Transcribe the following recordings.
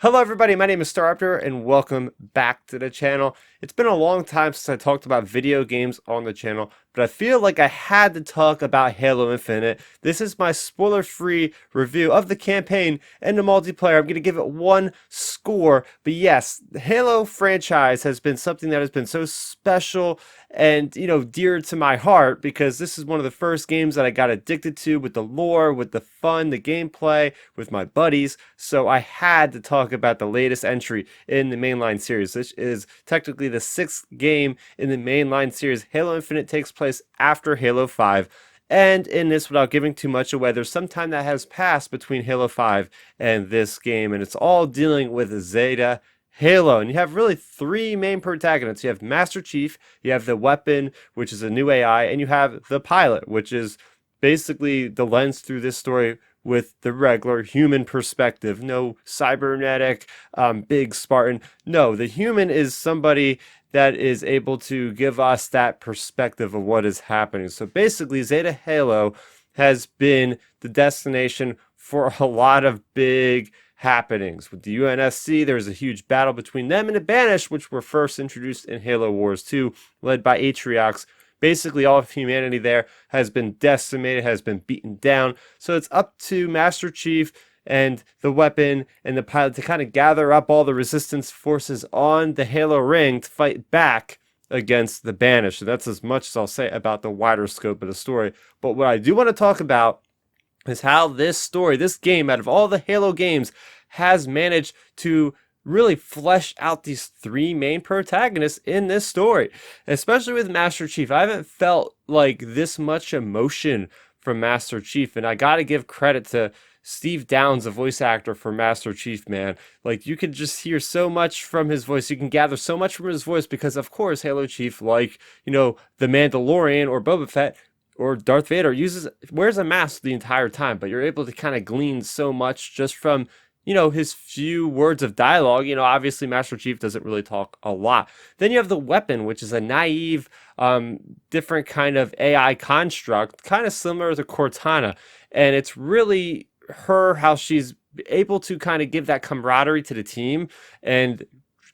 Hello everybody, my name is Starrapter and welcome back to the channel. It's been a long time since I talked about video games on the channel, but I feel like I had to talk about Halo Infinite. This is my spoiler-free review of the campaign and the multiplayer. I'm going to give it one score, but yes, the Halo franchise has been something that has been so special and, dear to my heart because this is one of the first games that I got addicted to with the lore, with the fun, the gameplay, with my buddies. So I had to talk about the latest entry in the mainline series. This is technically the sixth game in the mainline series. Halo Infinite takes place after Halo 5. And in this, without giving too much away, there's some time that has passed between Halo 5 and this game, and it's all dealing with Zeta Halo. And you have really three main protagonists. You have Master Chief, you have the weapon, which is a new AI, and you have the pilot, which is basically the lens through this story with the regular human perspective. No cybernetic, big Spartan. No, the human is somebody that is able to give us that perspective of what is happening. So basically, Zeta Halo has been the destination for a lot of big happenings. With the UNSC, there's a huge battle between them and the Banished, which were first introduced in Halo Wars 2, led by Atriox. Basically, all of humanity there has been decimated, has been beaten down. So it's up to Master Chief and the weapon and the pilot to kind of gather up all the resistance forces on the Halo ring to fight back against the Banished. So that's as much as I'll say about the wider scope of the story. But what I do want to talk about is how this story, this game, out of all the Halo games, has managed to really flesh out these three main protagonists in this story, especially with Master Chief. I haven't felt like this much emotion from Master Chief, and I gotta give credit to Steve Downes, the voice actor for Master Chief, man. Like, you can just hear so much from his voice. You can gather so much from his voice because, of course, Halo Chief, like, the Mandalorian or Boba Fett or Darth Vader, wears a mask the entire time, but you're able to kind of glean so much just from his few words of dialogue. Obviously Master Chief doesn't really talk a lot. Then you have the weapon, which is a naive, different kind of AI construct, kind of similar to Cortana. And it's really how she's able to kind of give that camaraderie to the team and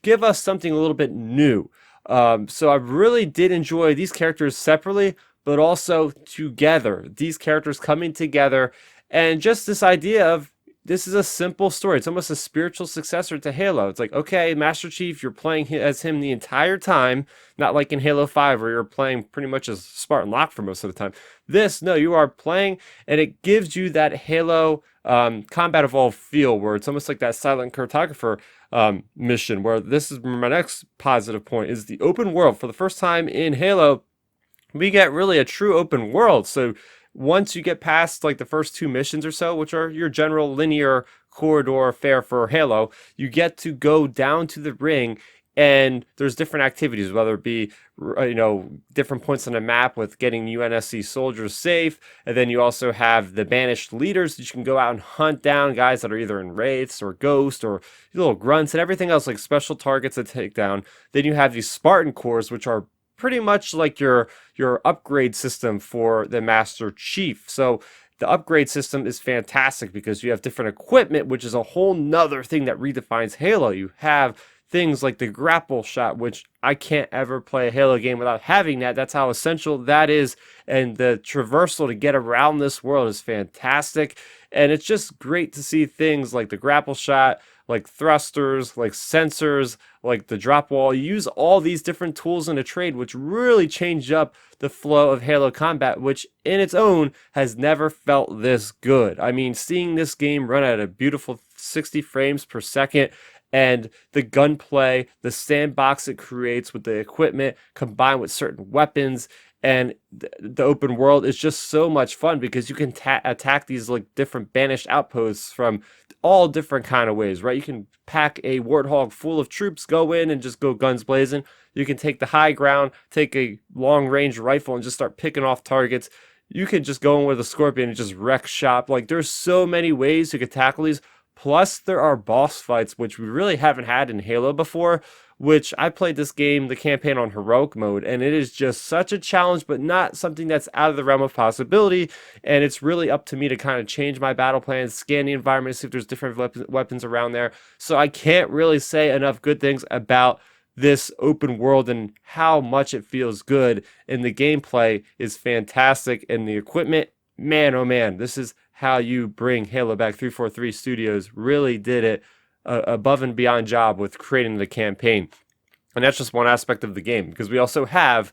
give us something a little bit new. So I really did enjoy these characters separately, but also together. These characters coming together, and just this idea of, this is a simple story. It's almost a spiritual successor to Halo. It's like, okay, Master Chief, you're playing as him the entire time, not like in Halo 5 where you're playing pretty much as Spartan Locke for most of the time. No, you are playing, and it gives you that Halo Combat Evolved feel, where it's almost like that Silent Cartographer mission, where this is my next positive point, is the open world. For the first time in Halo, we get really a true open world. So once you get past like the first two missions or so, which are your general linear corridor fare for Halo, you get to go down to the ring, and there's different activities, whether it be different points on the map with getting UNSC soldiers safe, and then you also have the Banished leaders that you can go out and hunt down, guys that are either in wraiths or ghosts or little grunts and everything else, like special targets to take down. Then you have these Spartan cores, which are pretty much like your upgrade system for the Master Chief. So the upgrade system is fantastic because you have different equipment, which is a whole nother thing that redefines Halo. You have things like the grapple shot, which I can't ever play a Halo game without having that. That's how essential that is. And the traversal to get around this world is fantastic. And it's just great to see things like the grapple shot, like thrusters, like sensors, like the drop wall. You use all these different tools in a trade, which really change up the flow of Halo combat, which in its own has never felt this good. I mean, seeing this game run at a beautiful 60 frames per second, and the gunplay, the sandbox it creates with the equipment combined with certain weapons, and the open world is just so much fun because you can attack these like different Banished outposts from all different kind of ways, right? You can pack a Warthog full of troops, go in and just go guns blazing. You can take the high ground, take a long range rifle and just start picking off targets. You can just go in with a Scorpion and just wreck shop. Like, there's so many ways you could tackle these. Plus, there are boss fights, which we really haven't had in Halo before, which I played this game, the campaign, on heroic mode, and it is just such a challenge, but not something that's out of the realm of possibility. And it's really up to me to kind of change my battle plans, scan the environment, see if there's different weapons around there. So I can't really say enough good things about this open world and how much it feels good, and the gameplay is fantastic, and the equipment, man, oh man, this is how you bring Halo back. 343 Studios really did it above and beyond job with creating the campaign. And that's just one aspect of the game, because we also have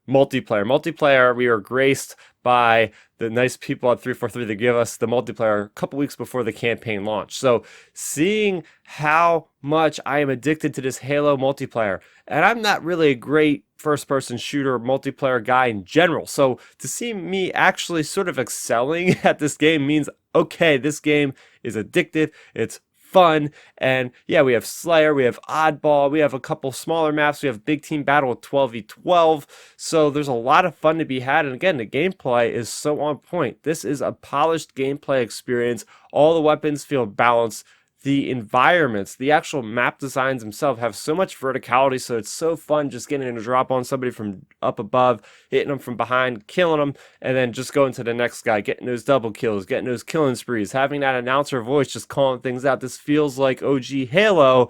multiplayer. We are graced by the nice people at 343 that give us the multiplayer a couple weeks before the campaign launch. So seeing how much I am addicted to this Halo multiplayer, and I'm not really a great first-person shooter multiplayer guy in general, so to see me actually sort of excelling at this game means, okay, this game is addictive, it's fun. And yeah, we have Slayer, we have Oddball, we have a couple smaller maps, we have Big Team Battle with 12v12, so there's a lot of fun to be had. And again, the gameplay is so on point. This is a polished gameplay experience. All the weapons feel balanced. The environments, the actual map designs themselves have so much verticality, so it's so fun just getting a drop on somebody from up above, hitting them from behind, killing them, and then just going to the next guy, getting those double kills, getting those killing sprees, having that announcer voice just calling things out. This feels like OG Halo,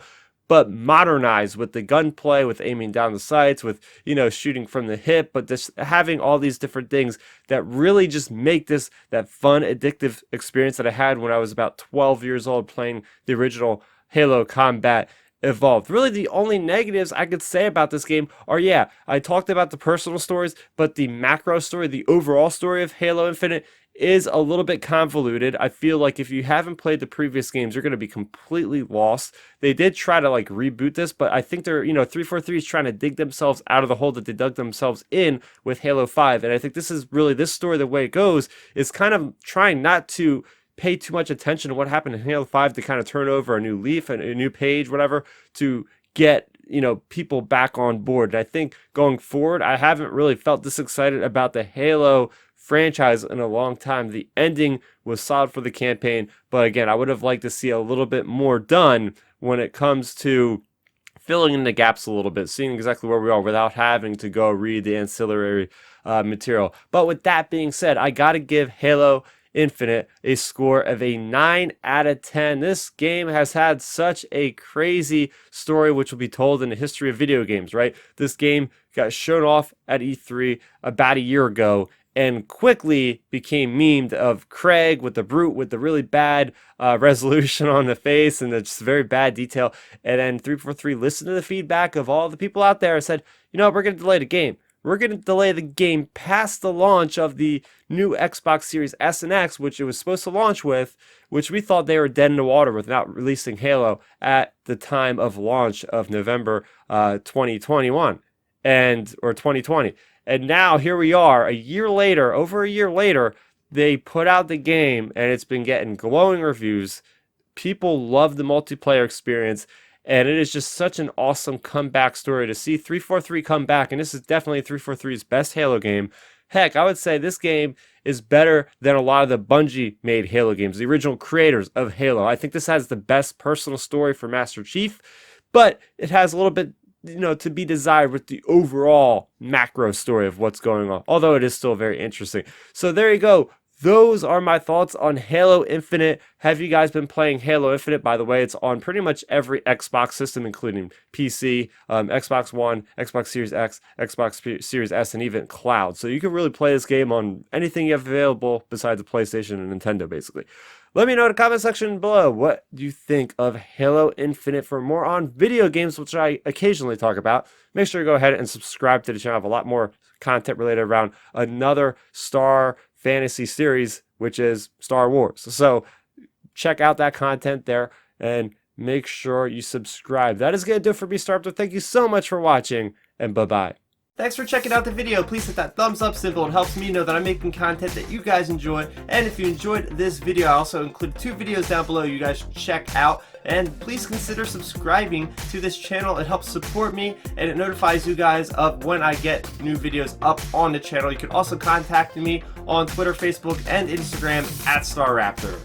but modernized with the gunplay, with aiming down the sights, with, you know, shooting from the hip, but just having all these different things that really just make this that fun, addictive experience that I had when I was about 12 years old playing the original Halo Combat Evolved. Really, the only negatives I could say about this game are, yeah, I talked about the personal stories, but the macro story, the overall story of Halo Infinite is a little bit convoluted. I feel like if you haven't played the previous games, you're going to be completely lost. They did try to like reboot this, but I think they're, 343 is trying to dig themselves out of the hole that they dug themselves in with Halo 5. And I think this is really, this story, the way it goes, is kind of trying not to pay too much attention to what happened in Halo 5 to kind of turn over a new leaf and a new page, whatever, to get, people back on board. And I think going forward, I haven't really felt this excited about the Halo franchise in a long time. The ending was solid for the campaign, but again, I would have liked to see a little bit more done when it comes to filling in the gaps a little bit, seeing exactly where we are without having to go read the ancillary material. But with that being said, I gotta give Halo Infinite a score of a 9 out of 10. This game has had such a crazy story, which will be told in the history of video games, right? This game got shown off at E3 about a year ago and quickly became memed of Craig with the brute with the really bad resolution on the face and the just very bad detail. And then 343 listened to the feedback of all the people out there and said, we're going to delay the game. We're going to delay the game past the launch of the new Xbox Series S and X, which it was supposed to launch with, which we thought they were dead in the water without releasing Halo at the time of launch of November 2021 or 2020. And now here we are, over a year later, they put out the game and it's been getting glowing reviews. People love the multiplayer experience. And it is just such an awesome comeback story to see 343 come back. And this is definitely 343's best Halo game. Heck, I would say this game is better than a lot of the Bungie-made Halo games, the original creators of Halo. I think this has the best personal story for Master Chief, but it has a little bit, to be desired with the overall macro story of what's going on, although it is still very interesting. So there you go. Those are my thoughts on Halo Infinite. Have you guys been playing Halo Infinite? By the way, it's on pretty much every Xbox system, including PC, Xbox One, Xbox Series X, Xbox Series S, and even cloud. So you can really play this game on anything you have available besides the PlayStation and Nintendo, basically. Let me know in the comment section below what you think of Halo Infinite. For more on video games, which I occasionally talk about, make sure you go ahead and subscribe to the channel. I have a lot more content related around another Star fantasy series, which is Star Wars. So check out that content there and make sure you subscribe. That is going to do it for me, Starrapter. Thank you so much for watching, and bye-bye. Thanks for checking out the video. Please hit that thumbs up symbol. It helps me know that I'm making content that you guys enjoy. And if you enjoyed this video, I also include 2 videos down below you guys should check out. And please consider subscribing to this channel. It helps support me and it notifies you guys of when I get new videos up on the channel. You can also contact me on Twitter, Facebook, and Instagram at Starrapter.